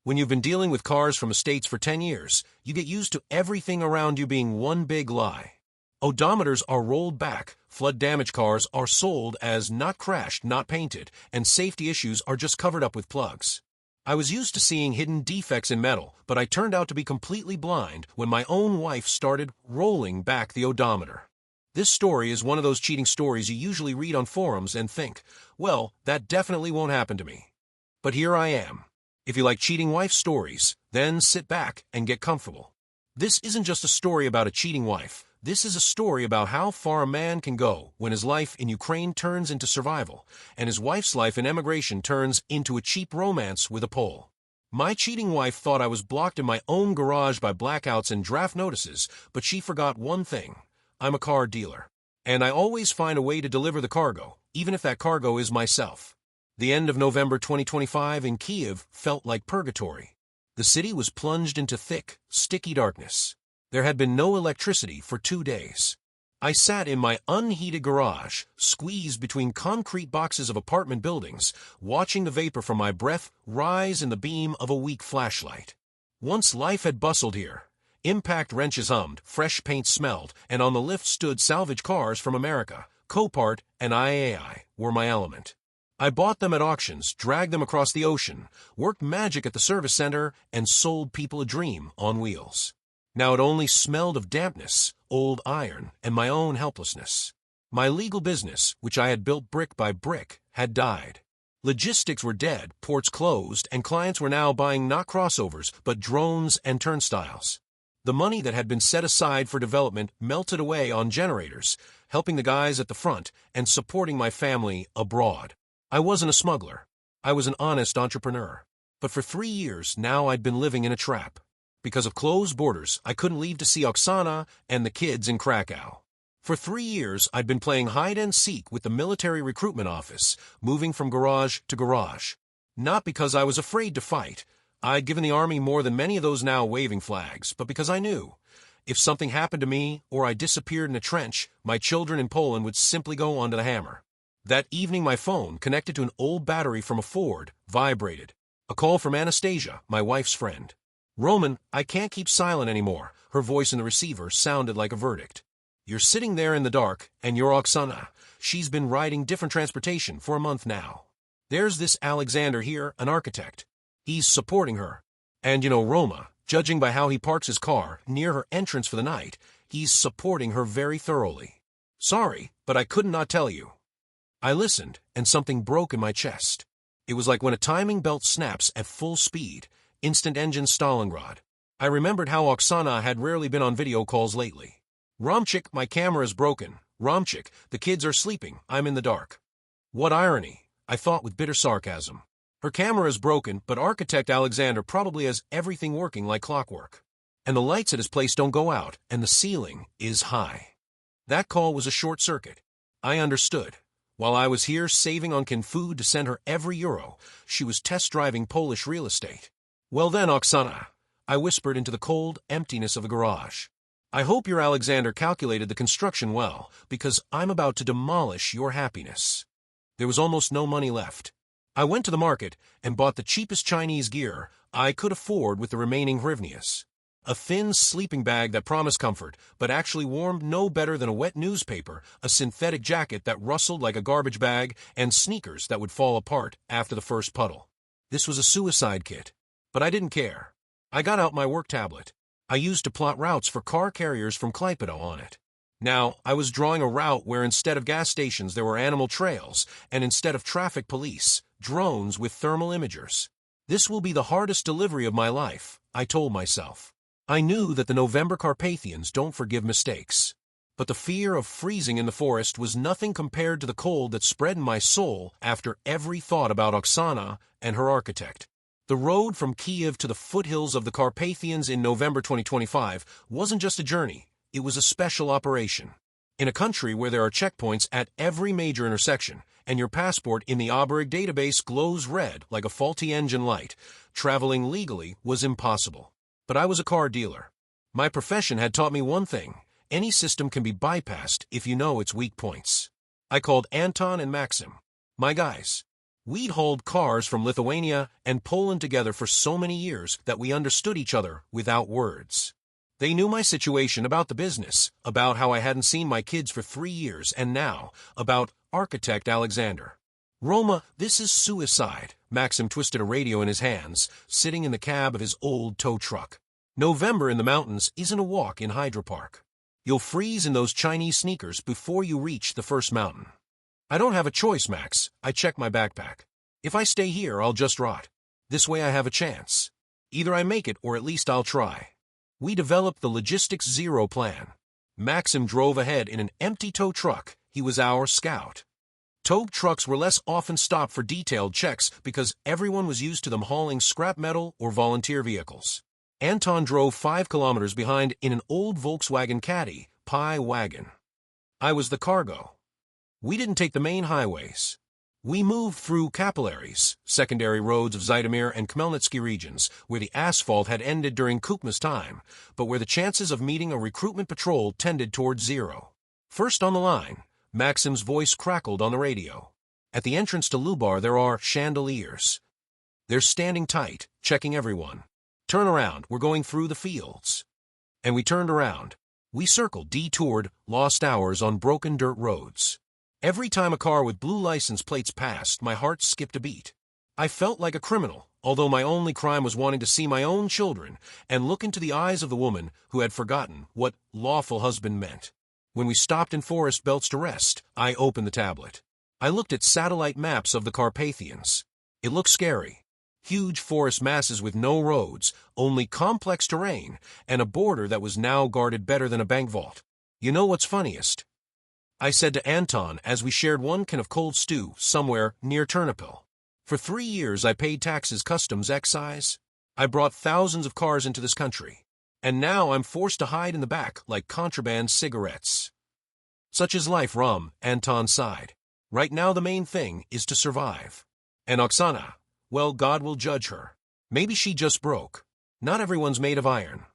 When you've been dealing with cars from estates for 10 years, you get used to everything around you being one big lie. Odometers are rolled back, flood-damaged cars are sold as not crashed, not painted, and safety issues are just covered up with plugs. I was used to seeing hidden defects in metal, but I turned out to be completely blind when my own wife started rolling back the odometer. This story is one of those cheating stories you usually read on forums and think, well, that definitely won't happen to me. But here I am. If you like cheating wife stories, then sit back and get comfortable. This isn't just a story about a cheating wife. This is a story about how far a man can go when his life in Ukraine turns into survival, and his wife's life in emigration turns into a cheap romance with a Pole. My cheating wife thought I was blocked in my own garage by blackouts and draft notices, but she forgot one thing. I'm a car dealer, and I always find a way to deliver the cargo, even if that cargo is myself. The end of November 2025 in Kyiv felt like purgatory. The city was plunged into thick, sticky darkness. There had been no electricity for 2 days. I sat in my unheated garage, squeezed between concrete boxes of apartment buildings, watching the vapor from my breath rise in the beam of a weak flashlight. Once life had bustled here. Impact wrenches hummed, fresh paint smelled, and on the lift stood salvage cars from America. Copart and IAI were my element. I bought them at auctions, dragged them across the ocean, worked magic at the service center, and sold people a dream on wheels. Now it only smelled of dampness, old iron, and my own helplessness. My legal business, which I had built brick by brick, had died. Logistics were dead, ports closed, and clients were now buying not crossovers, but drones and turnstiles. The money that had been set aside for development melted away on generators, helping the guys at the front and supporting my family abroad. I wasn't a smuggler. I was an honest entrepreneur. But for 3 years now I'd been living in a trap. Because of closed borders, I couldn't leave to see Oksana and the kids in Krakow. For 3 years, I'd been playing hide-and-seek with the military recruitment office, moving from garage to garage. Not because I was afraid to fight. I'd given the army more than many of those now waving flags, but because I knew. If something happened to me, or I disappeared in a trench, my children in Poland would simply go onto the hammer. That evening my phone, connected to an old battery from a Ford, vibrated. A call from Anastasia, my wife's friend. "Roman, I can't keep silent anymore." Her voice in the receiver sounded like a verdict. "You're sitting there in the dark, and you're Oksana. She's been riding different transportation for a month now. There's this Alexander here, an architect. He's supporting her. And Roma, judging by how he parks his car near her entrance for the night, he's supporting her very thoroughly. Sorry, but I could not tell you." I listened, and something broke in my chest. It was like when a timing belt snaps at full speed. Instant engine Stalingrad. I remembered how Oksana had rarely been on video calls lately. "Romchik, my camera is broken. Romchik, the kids are sleeping. I'm in the dark." What irony, I thought with bitter sarcasm. Her camera is broken, but architect Alexander probably has everything working like clockwork. And the lights at his place don't go out, and the ceiling is high. That call was a short circuit. I understood. While I was here saving on food to send her every euro, she was test driving Polish real estate. "Well then, Oksana," I whispered into the cold emptiness of the garage. "I hope your Alexander calculated the construction well, because I'm about to demolish your happiness." There was almost no money left. I went to the market and bought the cheapest Chinese gear I could afford with the remaining hryvnias. A thin sleeping bag that promised comfort, but actually warmed no better than a wet newspaper, a synthetic jacket that rustled like a garbage bag, and sneakers that would fall apart after the first puddle. This was a suicide kit. But I didn't care. I got out my work tablet. I used to plot routes for car carriers from Klaipėda on it. Now, I was drawing a route where instead of gas stations there were animal trails, and instead of traffic police, drones with thermal imagers. This will be the hardest delivery of my life, I told myself. I knew that the November Carpathians don't forgive mistakes. But the fear of freezing in the forest was nothing compared to the cold that spread in my soul after every thought about Oksana and her architect. The road from Kyiv to the foothills of the Carpathians in November 2025 wasn't just a journey, it was a special operation. In a country where there are checkpoints at every major intersection, and your passport in the Heartbreak database glows red like a faulty engine light, traveling legally was impossible. But I was a car dealer. My profession had taught me one thing: any system can be bypassed if you know its weak points. I called Anton and Maxim, my guys. We'd hauled cars from Lithuania and Poland together for so many years that we understood each other without words. They knew my situation about the business, about how I hadn't seen my kids for 3 years, and now, about architect Alexander. Roma, this is suicide. Maxim twisted a radio in his hands, sitting in the cab of his old tow truck. November in the mountains isn't a walk in Hydro Park. You'll freeze in those Chinese sneakers before you reach the first mountain. I don't have a choice, Max. I check my backpack. If I stay here, I'll just rot. This way I have a chance. Either I make it or at least I'll try. We developed the Logistics Zero plan. Maxim drove ahead in an empty tow truck. He was our scout. Tow trucks were less often stopped for detailed checks because everyone was used to them hauling scrap metal or volunteer vehicles. Anton drove 5 kilometers behind in an old Volkswagen Caddy, Pi wagon. I was the cargo. We didn't take the main highways. We moved through capillaries, secondary roads of Zhytomyr and Khmelnytsky regions, where the asphalt had ended during Kukma's time, but where the chances of meeting a recruitment patrol tended toward zero. First on the line, Maxim's voice crackled on the radio. At the entrance to Lubar there are chandeliers. They're standing tight, checking everyone. Turn around, we're going through the fields. And we turned around. We circled, detoured, lost hours on broken dirt roads. Every time a car with blue license plates passed, my heart skipped a beat. I felt like a criminal, although my only crime was wanting to see my own children and look into the eyes of the woman who had forgotten what lawful husband meant. When we stopped in forest belts to rest, I opened the tablet. I looked at satellite maps of the Carpathians. It looked scary. Huge forest masses with no roads, only complex terrain, and a border that was now guarded better than a bank vault. You know what's funniest? I said to Anton as we shared one can of cold stew somewhere near Ternopil. For 3 years I paid taxes, customs, excise. I brought thousands of cars into this country. And now I'm forced to hide in the back like contraband cigarettes. Such is life, Rom, Anton sighed. Right now the main thing is to survive. And Oksana, well, God will judge her. Maybe she just broke. Not everyone's made of iron.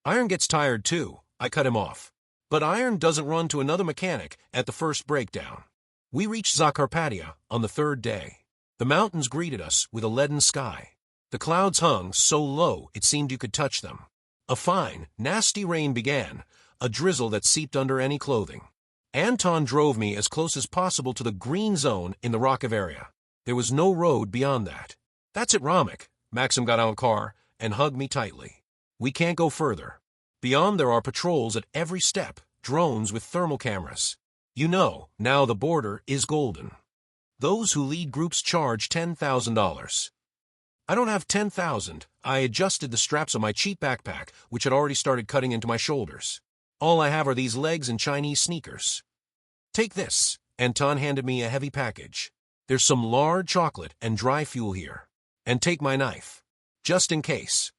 Iron gets tired too, I cut him off. But iron doesn't run to another mechanic at the first breakdown. We reached Zakarpattia on the 3rd day. The mountains greeted us with a leaden sky. The clouds hung so low it seemed you could touch them. A fine, nasty rain began, a drizzle that seeped under any clothing. Anton drove me as close as possible to the green zone in the Rokov area. There was no road beyond that. That's it, Ramek. Maxim got out of the car and hugged me tightly. We can't go further. Beyond there are patrols at every step, drones with thermal cameras. You know, now the border is golden. Those who lead groups charge $10,000. I don't have 10,000. I adjusted the straps of my cheap backpack, which had already started cutting into my shoulders. All I have are these legs and Chinese sneakers. Take this. Anton handed me a heavy package. There's some lard, chocolate, and dry fuel here. And take my knife. Just in case.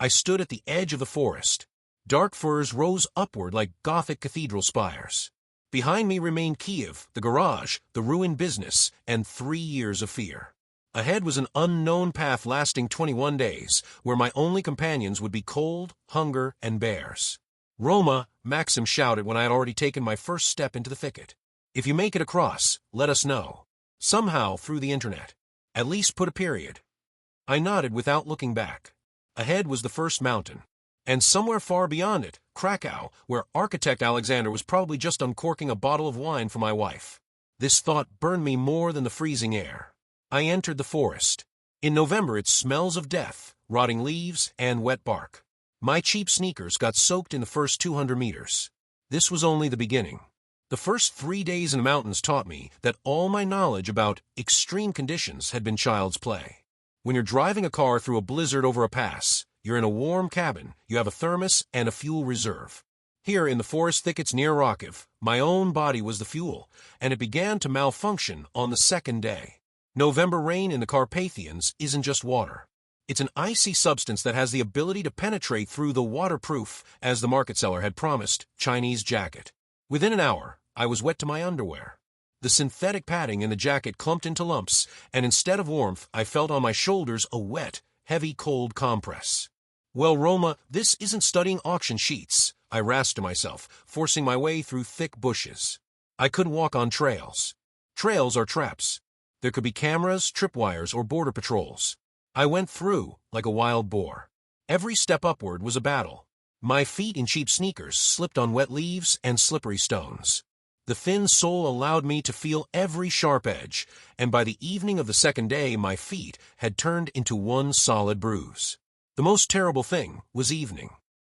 I stood at the edge of the forest. Dark firs rose upward like Gothic cathedral spires. Behind me remained Kyiv, the garage, the ruined business, and 3 years of fear. Ahead was an unknown path lasting 21 days, where my only companions would be cold, hunger, and bears. Roma, Maxim shouted when I had already taken my first step into the thicket. If you make it across, let us know. Somehow through the internet. At least put a period. I nodded without looking back. Ahead was the first mountain. And somewhere far beyond it, Krakow, where architect Alexander was probably just uncorking a bottle of wine for my wife. This thought burned me more than the freezing air. I entered the forest. In November it smells of death, rotting leaves, and wet bark. My cheap sneakers got soaked in the first 200 meters. This was only the beginning. The first 3 days in the mountains taught me that all my knowledge about extreme conditions had been child's play. When you're driving a car through a blizzard over a pass, you're in a warm cabin, you have a thermos and a fuel reserve. Here in the forest thickets near Rokov, my own body was the fuel, and it began to malfunction on the 2nd day. November rain in the Carpathians isn't just water. It's an icy substance that has the ability to penetrate through the waterproof, as the market seller had promised, Chinese jacket. Within an hour, I was wet to my underwear. The synthetic padding in the jacket clumped into lumps, and instead of warmth, I felt on my shoulders a wet, heavy cold compress. Well, Roma, this isn't studying auction sheets, I rasped to myself, forcing my way through thick bushes. I couldn't walk on trails. Trails are traps. There could be cameras, tripwires, or border patrols. I went through like a wild boar. Every step upward was a battle. My feet in cheap sneakers slipped on wet leaves and slippery stones. The thin sole allowed me to feel every sharp edge, and by the evening of the second day my feet had turned into one solid bruise. The most terrible thing was evening.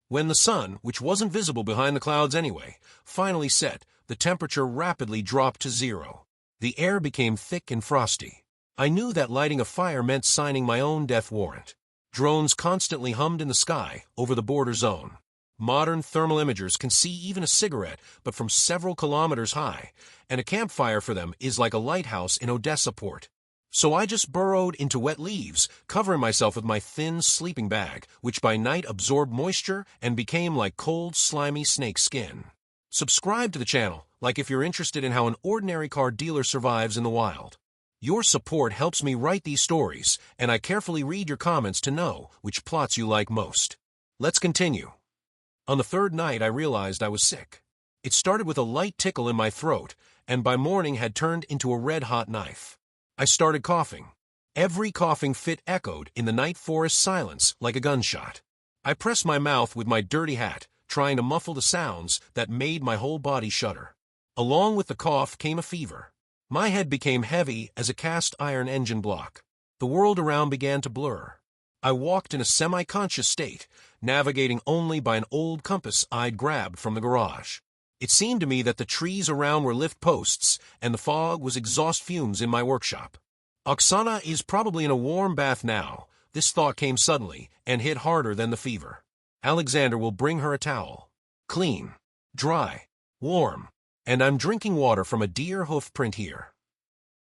When the sun, which wasn't visible behind the clouds anyway, finally set, the temperature rapidly dropped to 0. The air became thick and frosty. I knew that lighting a fire meant signing my own death warrant. Drones constantly hummed in the sky over the border zone. Modern thermal imagers can see even a cigarette, but from several kilometers high, and a campfire for them is like a lighthouse in Odessa port. So I just burrowed into wet leaves, covering myself with my thin sleeping bag, which by night absorbed moisture and became like cold, slimy snake skin. Subscribe to the channel, like if you're interested in how an ordinary car dealer survives in the wild. Your support helps me write these stories, and I carefully read your comments to know which plots you like most. Let's continue. On the third night, I realized I was sick. It started with a light tickle in my throat, and by morning had turned into a red-hot knife. I started coughing. Every coughing fit echoed in the night forest silence like a gunshot. I pressed my mouth with my dirty hat, trying to muffle the sounds that made my whole body shudder. Along with the cough came a fever. My head became heavy as a cast-iron engine block. The world around began to blur. I walked in a semi-conscious state, navigating only by an old compass I'd grabbed from the garage. It seemed to me that the trees around were lift posts, and the fog was exhaust fumes in my workshop. Oksana is probably in a warm bath now. This thought came suddenly and hit harder than the fever. Alexander will bring her a towel. Clean, dry, warm, and I'm drinking water from a deer hoof print here.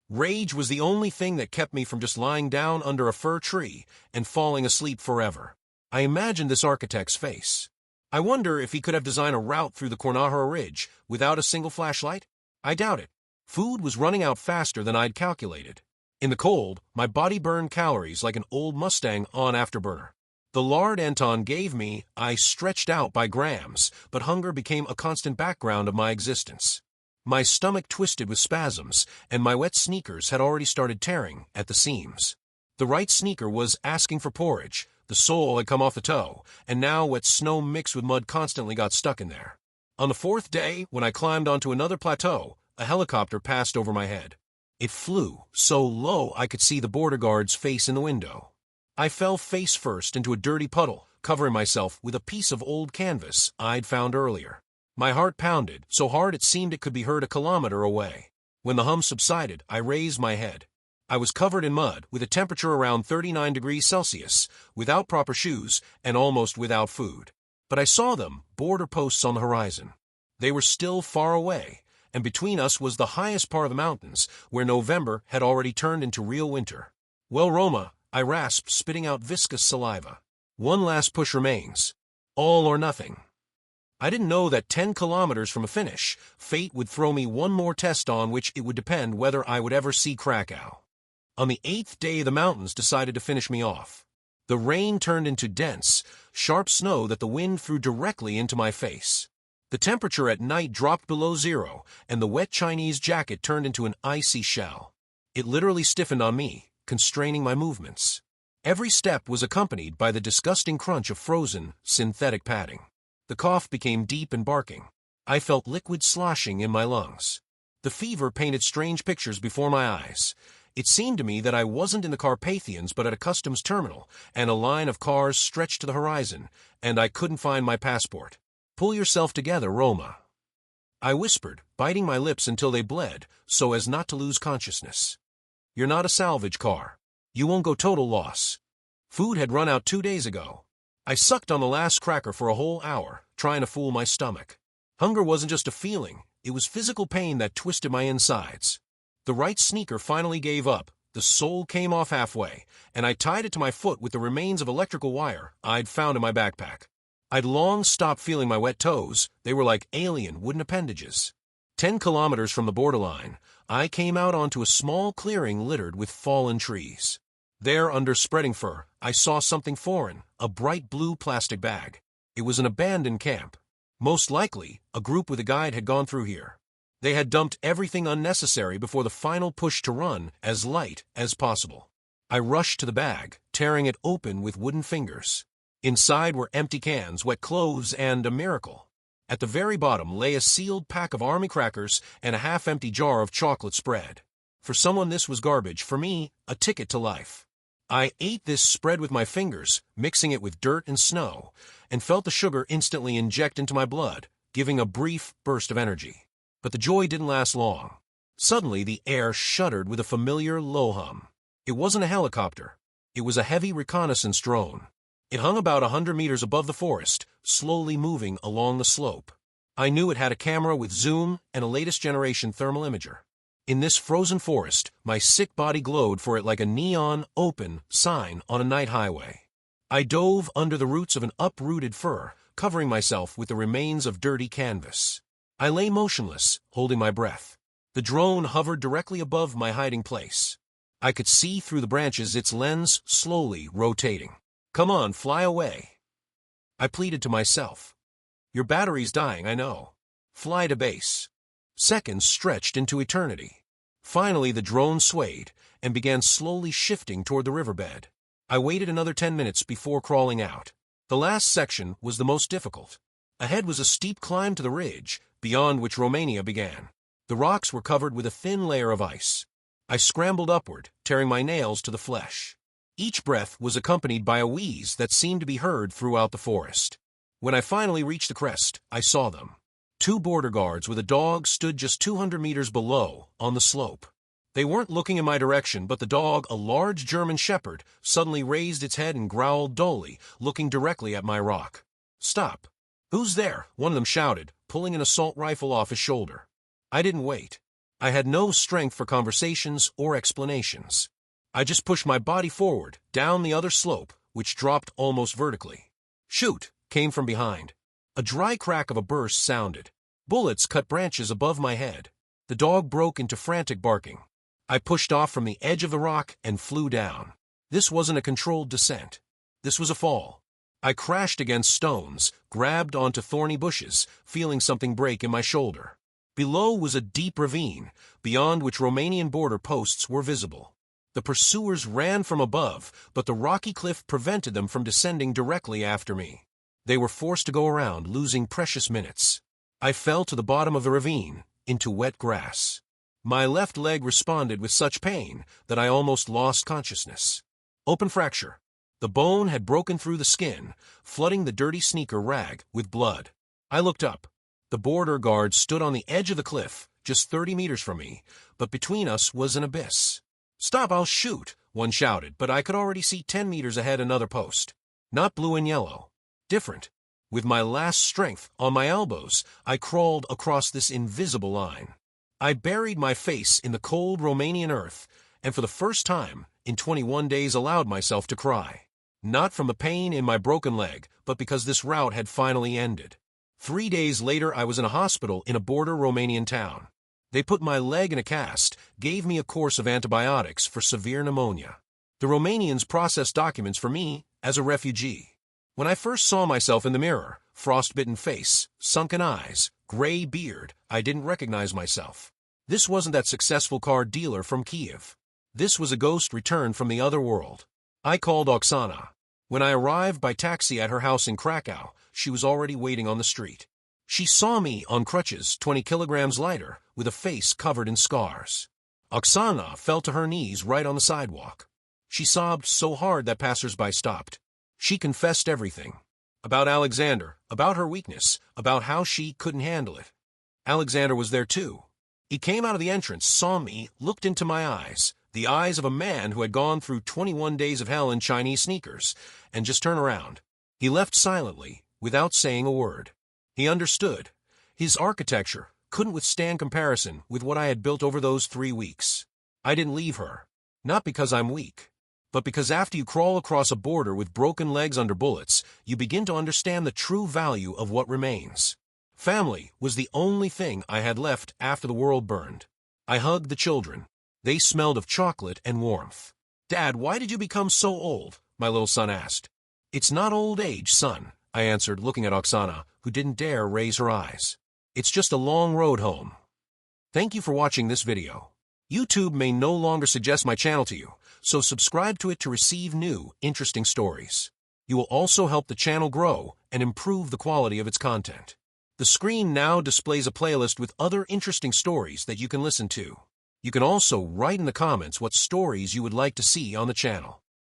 Rage was the only thing that kept me from just lying down under a fir tree and falling asleep forever. I imagined this architect's face. I wonder if he could have designed a route through the Kornahara Ridge without a single flashlight? I doubt it. Food was running out faster than I'd calculated. In the cold, my body burned calories like an old Mustang on afterburner. The lard Anton gave me, I stretched out by grams, but hunger became a constant background of my existence. My stomach twisted with spasms, and my wet sneakers had already started tearing at the seams. The right sneaker was asking for porridge, the sole had come off the toe, and now wet snow mixed with mud constantly got stuck in there. On the fourth day, when I climbed onto another plateau, a helicopter passed over my head. It flew so low I could see the border guard's face in the window. I fell face first into a dirty puddle, covering myself with a piece of old canvas I'd found earlier. My heart pounded so hard it seemed it could be heard a kilometer away. When the hum subsided, I raised my head. I was covered in mud, with a temperature around 39 degrees Celsius, without proper shoes, and almost without food. But I saw them, border posts on the horizon. They were still far away, and between us was the highest part of the mountains, where November had already turned into real winter. Well, Roma, I rasped, spitting out viscous saliva. One last push remains. All or nothing. I didn't know that 10 kilometers from a finish, fate would throw me one more test on which it would depend whether I would ever see Krakow. On the 8th day, the mountains decided to finish me off. The rain turned into dense, sharp snow that the wind threw directly into my face. The temperature at night dropped below 0, and the wet Chinese jacket turned into an icy shell. It literally stiffened on me, constraining my movements. Every step was accompanied by the disgusting crunch of frozen, synthetic padding. The cough became deep and barking. I felt liquid sloshing in my lungs. The fever painted strange pictures before my eyes. It seemed to me that I wasn't in the Carpathians but at a customs terminal, and a line of cars stretched to the horizon, and I couldn't find my passport. Pull yourself together, Roma. I whispered, biting my lips until they bled, so as not to lose consciousness. You're not a salvage car. You won't go total loss. Food had run out 2 days ago. I sucked on the last cracker for a whole hour, trying to fool my stomach. Hunger wasn't just a feeling, it was physical pain that twisted my insides. The right sneaker finally gave up, the sole came off halfway, and I tied it to my foot with the remains of electrical wire I'd found in my backpack. I'd long stopped feeling my wet toes, they were like alien wooden appendages. 10 kilometers from the borderline, I came out onto a small clearing littered with fallen trees. There, under spreading fur, I saw something foreign, a bright blue plastic bag. It was an abandoned camp. Most likely, a group with a guide had gone through here. They had dumped everything unnecessary before the final push to run as light as possible. I rushed to the bag, tearing it open with wooden fingers. Inside were empty cans, wet clothes, and a miracle. At the very bottom lay a sealed pack of army crackers and a half-empty jar of chocolate spread. For someone this was garbage, for me, a ticket to life. I ate this spread with my fingers, mixing it with dirt and snow, and felt the sugar instantly inject into my blood, giving a brief burst of energy. But the joy didn't last long. Suddenly the air shuddered with a familiar low hum. It wasn't a helicopter. It was a heavy reconnaissance drone. It hung about 100 meters above the forest, slowly moving along the slope. I knew it had a camera with zoom and a latest generation thermal imager. In this frozen forest, my sick body glowed for it like a neon, open sign on a night highway. I dove under the roots of an uprooted fir, covering myself with the remains of dirty canvas. I lay motionless, holding my breath. The drone hovered directly above my hiding place. I could see through the branches, its lens slowly rotating. "Come on, fly away," I pleaded to myself. "Your battery's dying, I know. Fly to base." Seconds stretched into eternity. Finally, the drone swayed and began slowly shifting toward the riverbed. I waited another 10 minutes before crawling out. The last section was the most difficult. Ahead was a steep climb to the ridge, beyond which Romania began. The rocks were covered with a thin layer of ice. I scrambled upward, tearing my nails to the flesh. Each breath was accompanied by a wheeze that seemed to be heard throughout the forest. When I finally reached the crest, I saw them. 2 border guards with a dog stood just 200 meters below, on the slope. They weren't looking in my direction, but the dog, a large German shepherd, suddenly raised its head and growled dully, looking directly at my rock. "Stop." "Who's there?" one of them shouted, pulling an assault rifle off his shoulder. I didn't wait. I had no strength for conversations or explanations. I just pushed my body forward, down the other slope, which dropped almost vertically. "Shoot," came from behind. A dry crack of a burst sounded. Bullets cut branches above my head. The dog broke into frantic barking. I pushed off from the edge of the rock and flew down. This wasn't a controlled descent. This was a fall. I crashed against stones, grabbed onto thorny bushes, feeling something break in my shoulder. Below was a deep ravine, beyond which Romanian border posts were visible. The pursuers ran from above, but the rocky cliff prevented them from descending directly after me. They were forced to go around, losing precious minutes. I fell to the bottom of the ravine, into wet grass. My left leg responded with such pain that I almost lost consciousness. Open fracture. The bone had broken through the skin, flooding the dirty sneaker rag with blood. I looked up. The border guard stood on the edge of the cliff, just 30 meters from me, but between us was an abyss. "Stop, I'll shoot," one shouted, but I could already see 10 meters ahead another post. Not blue and yellow. Different. With my last strength, on my elbows, I crawled across this invisible line. I buried my face in the cold Romanian earth, and for the first time in 21 days allowed myself to cry. Not from the pain in my broken leg, but because this rout had finally ended. 3 days later, I was in a hospital in a border Romanian town. They put my leg in a cast, gave me a course of antibiotics for severe pneumonia. The Romanians processed documents for me as a refugee. When I first saw myself in the mirror, frostbitten face, sunken eyes, gray beard, I didn't recognize myself. This wasn't that successful car dealer from Kyiv. This was a ghost returned from the other world. I called Oksana. When I arrived by taxi at her house in Krakow, she was already waiting on the street. She saw me on crutches, 20 kilograms lighter, with a face covered in scars. Oksana fell to her knees right on the sidewalk. She sobbed so hard that passers-by stopped. She confessed everything. About Alexander, about her weakness, about how she couldn't handle it. Alexander was there too. He came out of the entrance, saw me, looked into my eyes, the eyes of a man who had gone through 21 days of hell in Chinese sneakers, and just turned around. He left silently, without saying a word. He understood. His architecture couldn't withstand comparison with what I had built over those 3 weeks. I didn't leave her. Not because I'm weak, but because after you crawl across a border with broken legs under bullets, you begin to understand the true value of what remains. Family was the only thing I had left after the world burned. I hugged the children. They smelled of chocolate and warmth. "Dad, why did you become so old?" my little son asked. "It's not old age, son," I answered, looking at Oksana, who didn't dare raise her eyes. "It's just a long road home." Thank you for watching this video. YouTube may no longer suggest my channel to you, so subscribe to it to receive new, interesting stories. You will also help the channel grow and improve the quality of its content. The screen now displays a playlist with other interesting stories that you can listen to. You can also write in the comments what stories you would like to see on the channel.